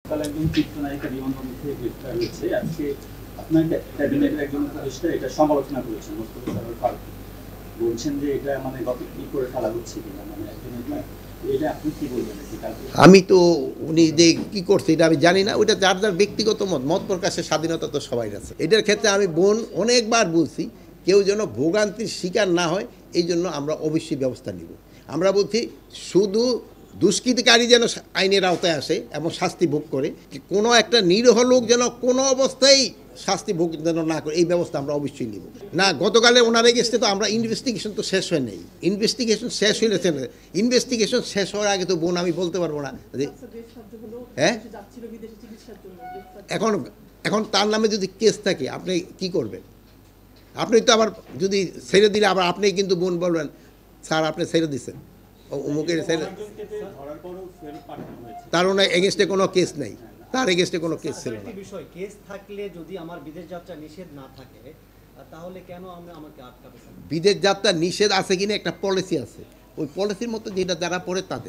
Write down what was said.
কাল একজন চিত্রনায়িকা বিমানবন্দর থেকে গ্রেফতার হয়েছে। আজকে আপনার ক্যাবিনেটের একজন উপদেষ্টা এটা সমালোচনা করেছেন, মোস্তফা সরোয়ার ফারুকী। বলছেন যে এটা মানে গত কি করে ফেলা হচ্ছে কিনা, মানে একজনের এটা আপনি কি বলবেন? আমি তো উনি যে কী করছে এটা আমি জানি না, ওইটা যার যার ব্যক্তিগত মত প্রকাশের স্বাধীনতা তো সবাই আছে। এটার ক্ষেত্রে আমি অনেকবার বলছি কেউ যেন ভোগান্তির শিকার না হয়, এই জন্য আমরা অবশ্যই ব্যবস্থা নিব। আমরা বলছি শুধু দুষ্কৃতিকারী যেন আইনের আওতায় আসে এবং শাস্তি ভোগ করে, কোনো একটা নিরীহ লোক যেন কোনো অবস্থায় শাস্তি ভোগ যেন না করে, এই ব্যবস্থা আমরা অবশ্যই নিব। না, গতকালে ওনার এগেস্টে তো আমরা ইনভেস্টিগেশন তো শেষ হয় নাই। ইনভেস্টিগেশন শেষ হইলেছে না, ইনভেস্টিগেশন শেষ হওয়ার আগে তো বোন আমি বলতে পারবো না যে হ্যাঁ। এখন এখন তার নামে যদি কেস থাকে আপনি কি করবেন? আপনি তো আবার যদি ছেড়ে দিলে আবার আপনি কিন্তু বোন বলবেন স্যার আপনি ছেড়ে দিচ্ছেন অমুকের ছেড়ে, তার এগেনস্টে কোনো কেস নেই, তার এগেনস্টে কোনো কেস ছিল না। বিষয় কেস থাকলে যদি আমার বিদেশ যাত্রা নিষেধ না থাকে তাহলে কেন আমাকে আটকাবে? বিদেশ যাত্রা নিষেধ আছে কিনা একটা পলিসি আছে, ওই পলিসির মতো যেটা যারা পড়ে তাদের